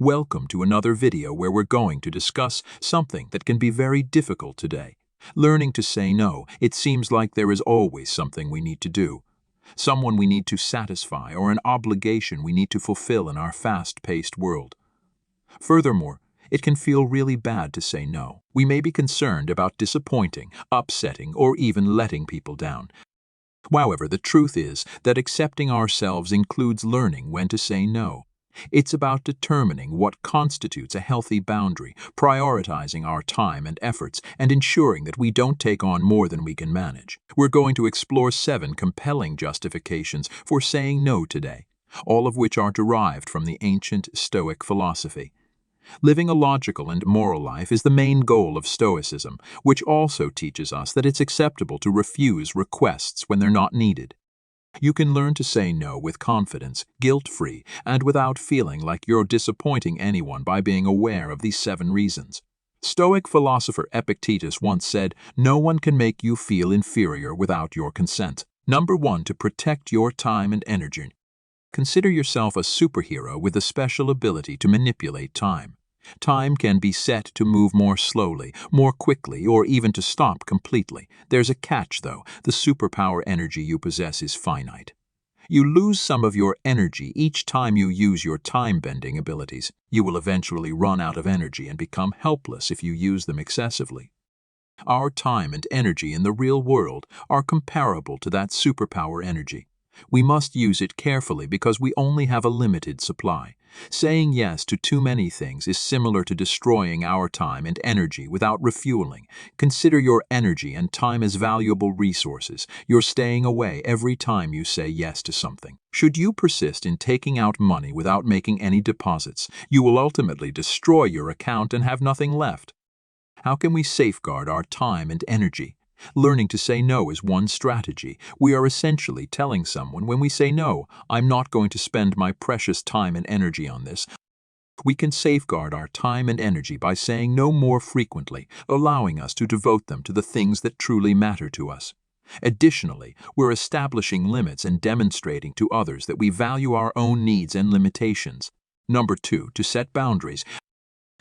Welcome to another video where we're going to discuss something that can be very difficult today. Learning to say no. It seems like there is always something we need to do, someone we need to satisfy, or an obligation we need to fulfill in our fast-paced world. Furthermore, it can feel really bad to say no. We may be concerned about disappointing, upsetting, or even letting people down. However, the truth is that accepting ourselves includes learning when to say no. It's about determining what constitutes a healthy boundary, prioritizing our time and efforts, and ensuring that we don't take on more than we can manage. We're going to explore 7 compelling justifications for saying no today, all of which are derived from the ancient Stoic philosophy. Living a logical and moral life is the main goal of Stoicism, which also teaches us that it's acceptable to refuse requests when they're not needed. You can learn to say no with confidence, guilt-free, and without feeling like you're disappointing anyone by being aware of these 7 reasons. Stoic philosopher Epictetus once said, "No one can make you feel inferior without your consent." Number 1. To protect your time and energy. Consider yourself a superhero with a special ability to manipulate time. Time can be set to move more slowly, more quickly, or even to stop completely. There's a catch, though. The superpower energy you possess is finite. You lose some of your energy each time you use your time-bending abilities. You will eventually run out of energy and become helpless if you use them excessively. Our time and energy in the real world are comparable to that superpower energy. We must use it carefully because we only have a limited supply. Saying yes to too many things is similar to destroying our time and energy without refueling. Consider your energy and time as valuable resources. You're staying away every time you say yes to something. Should you persist in taking out money without making any deposits, you will ultimately destroy your account and have nothing left. How can we safeguard our time and energy? Learning to say no is one strategy. We are essentially telling someone when we say no, "I'm not going to spend my precious time and energy on this." We can safeguard our time and energy by saying no more frequently, allowing us to devote them to the things that truly matter to us. Additionally, we're establishing limits and demonstrating to others that we value our own needs and limitations. Number 2. To set boundaries.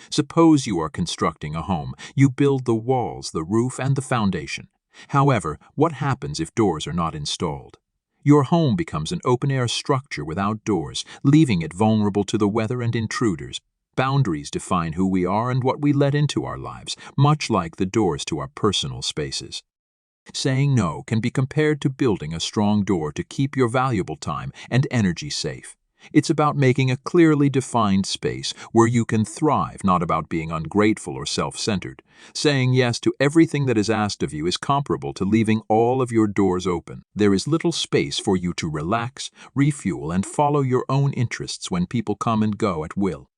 Suppose you are constructing a home. You build the walls, the roof, and the foundation. However, what happens if doors are not installed? Your home becomes an open-air structure without doors, leaving it vulnerable to the weather and intruders. Boundaries define who we are and what we let into our lives, much like the doors to our personal spaces. Saying no can be compared to building a strong door to keep your valuable time and energy safe. It's about making a clearly defined space where you can thrive, not about being ungrateful or self-centered. Saying yes to everything that is asked of you is comparable to leaving all of your doors open. There is little space for you to relax, refuel, and follow your own interests when people come and go at will.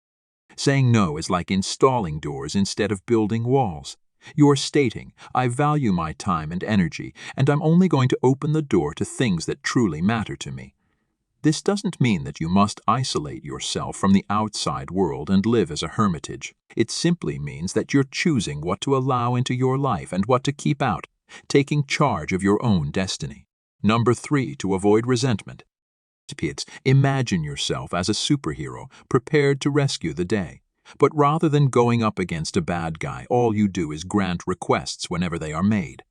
Saying no is like installing doors instead of building walls. You're stating, "I value my time and energy, and I'm only going to open the door to things that truly matter to me." This doesn't mean that you must isolate yourself from the outside world and live as a hermitage. It simply means that you're choosing what to allow into your life and what to keep out, taking charge of your own destiny. Number 3. To avoid resentment. Imagine yourself as a superhero prepared to rescue the day. But rather than going up against a bad guy, all you do is grant requests whenever they are made.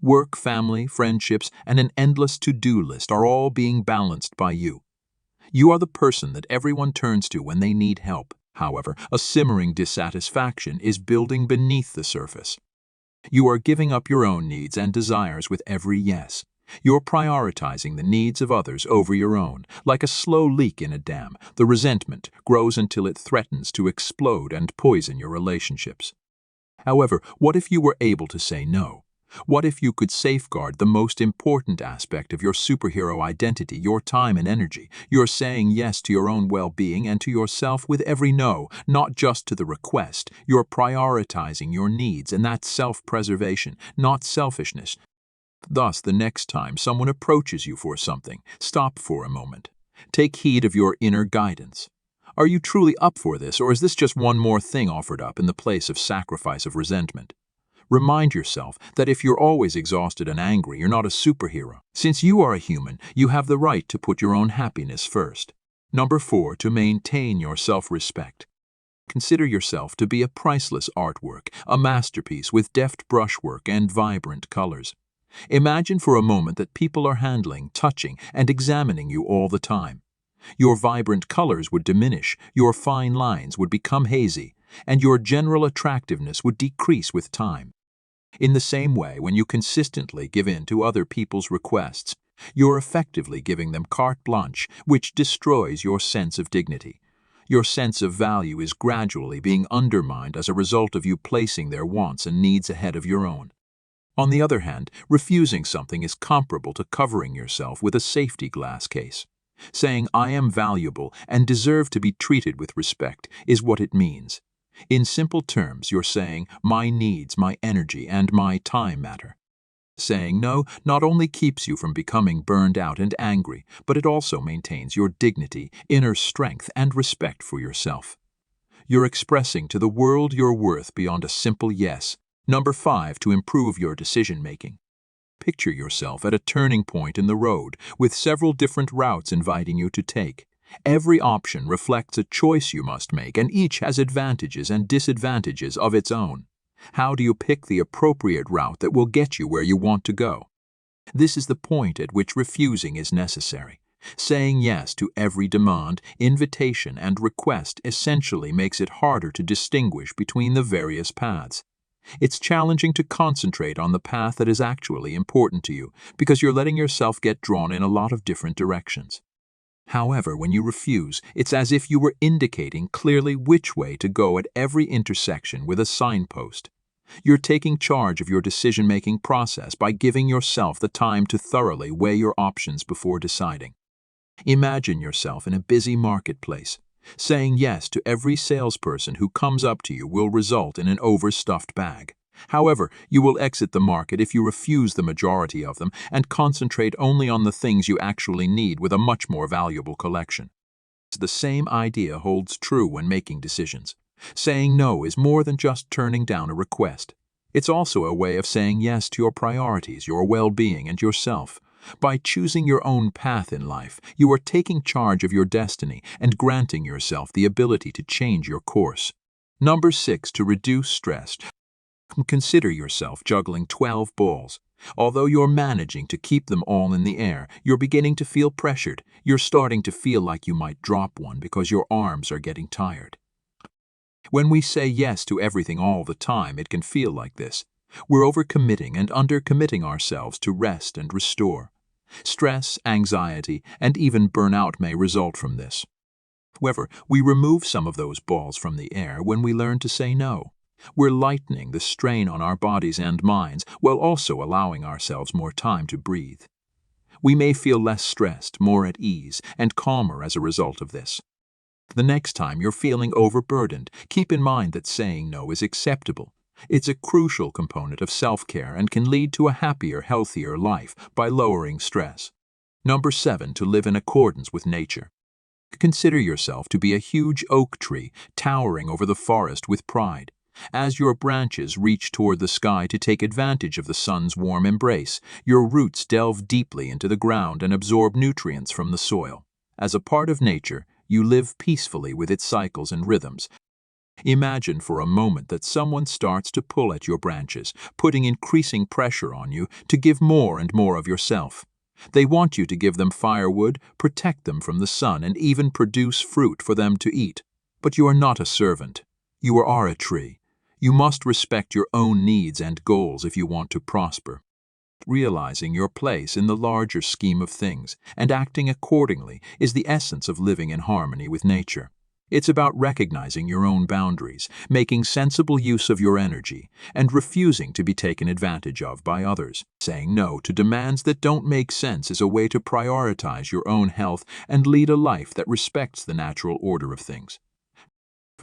Work, family, friendships, and an endless to-do list are all being balanced by you. You are the person that everyone turns to when they need help. However, a simmering dissatisfaction is building beneath the surface. You are giving up your own needs and desires with every yes. You're prioritizing the needs of others over your own. Like a slow leak in a dam, the resentment grows until it threatens to explode and poison your relationships. However, what if you were able to say no? What if you could safeguard the most important aspect of your superhero identity, your time and energy? You're saying yes to your own well-being and to yourself with every no, not just to the request. You're prioritizing your needs, and that's self-preservation, not selfishness. Thus, the next time someone approaches you for something, stop for a moment. Take heed of your inner guidance. Are you truly up for this, or is this just one more thing offered up in the place of sacrifice of resentment? Remind yourself that if you're always exhausted and angry, you're not a superhero. Since you are a human, you have the right to put your own happiness first. Number 4. To maintain your self-respect. Consider yourself to be a priceless artwork, a masterpiece with deft brushwork and vibrant colors. Imagine for a moment that people are handling, touching, and examining you all the time. Your vibrant colors would diminish, your fine lines would become hazy, and your general attractiveness would decrease with time. In the same way, when you consistently give in to other people's requests, you're effectively giving them carte blanche, which destroys your sense of dignity. Your sense of value is gradually being undermined as a result of you placing their wants and needs ahead of your own. On the other hand, refusing something is comparable to covering yourself with a safety glass case. Saying, "I am valuable and deserve to be treated with respect," is what it means. In simple terms, you're saying, "My needs, my energy, and my time matter." Saying no not only keeps you from becoming burned out and angry, but it also maintains your dignity, inner strength, and respect for yourself. You're expressing to the world your worth beyond a simple yes. Number 5, to improve your decision-making. Picture yourself at a turning point in the road, with several different routes inviting you to take. Every option reflects a choice you must make, and each has advantages and disadvantages of its own. How do you pick the appropriate route that will get you where you want to go? This is the point at which refusing is necessary. Saying yes to every demand, invitation, and request essentially makes it harder to distinguish between the various paths. It's challenging to concentrate on the path that is actually important to you, because you're letting yourself get drawn in a lot of different directions. However, when you refuse, it's as if you were indicating clearly which way to go at every intersection with a signpost. You're taking charge of your decision-making process by giving yourself the time to thoroughly weigh your options before deciding. Imagine yourself in a busy marketplace. Saying yes to every salesperson who comes up to you will result in an overstuffed bag. However, you will exit the market if you refuse the majority of them and concentrate only on the things you actually need with a much more valuable collection. The same idea holds true when making decisions. Saying no is more than just turning down a request. It's also a way of saying yes to your priorities, your well-being, and yourself. By choosing your own path in life, you are taking charge of your destiny and granting yourself the ability to change your course. Number 6, to reduce stress. Consider yourself juggling 12 balls. Although you're managing to keep them all in the air, you're beginning to feel pressured. You're starting to feel like you might drop one because your arms are getting tired. When we say yes to everything all the time, it can feel like this. We're overcommitting and undercommitting ourselves to rest and restore. Stress, anxiety, and even burnout may result from this. However, we remove some of those balls from the air when we learn to say no. We're lightening the strain on our bodies and minds while also allowing ourselves more time to breathe. We may feel less stressed, more at ease, and calmer as a result of this. The next time you're feeling overburdened, keep in mind that saying no is acceptable. It's a crucial component of self-care and can lead to a happier, healthier life by lowering stress. Number 7, to live in accordance with nature. Consider yourself to be a huge oak tree towering over the forest with pride. As your branches reach toward the sky to take advantage of the sun's warm embrace, your roots delve deeply into the ground and absorb nutrients from the soil. As a part of nature, you live peacefully with its cycles and rhythms. Imagine for a moment that someone starts to pull at your branches, putting increasing pressure on you to give more and more of yourself. They want you to give them firewood, protect them from the sun, and even produce fruit for them to eat. But you are not a servant. You are a tree. You must respect your own needs and goals if you want to prosper. Realizing your place in the larger scheme of things and acting accordingly is the essence of living in harmony with nature. It's about recognizing your own boundaries, making sensible use of your energy, and refusing to be taken advantage of by others. Saying no to demands that don't make sense is a way to prioritize your own health and lead a life that respects the natural order of things.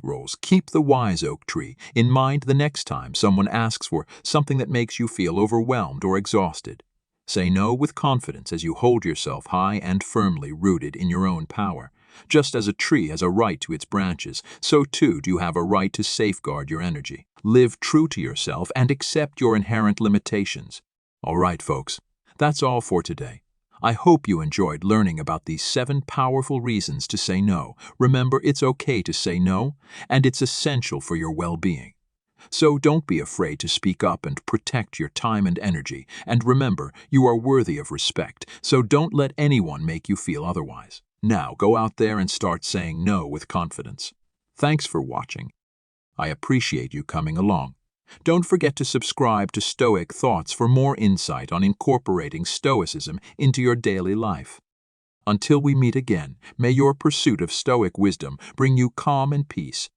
Roles. Keep the wise oak tree in mind the next time someone asks for something that makes you feel overwhelmed or exhausted. Say no with confidence as you hold yourself high and firmly rooted in your own power. Just as a tree has a right to its branches, so too do you have a right to safeguard your energy. Live true to yourself and accept your inherent limitations. All right, folks, that's all for today. I hope you enjoyed learning about these 7 powerful reasons to say no. Remember, it's okay to say no, and it's essential for your well-being. So don't be afraid to speak up and protect your time and energy. And remember, you are worthy of respect, so don't let anyone make you feel otherwise. Now go out there and start saying no with confidence. Thanks for watching. I appreciate you coming along. Don't forget to subscribe to Stoic Thoughts for more insight on incorporating Stoicism into your daily life. Until we meet again, may your pursuit of Stoic wisdom bring you calm and peace.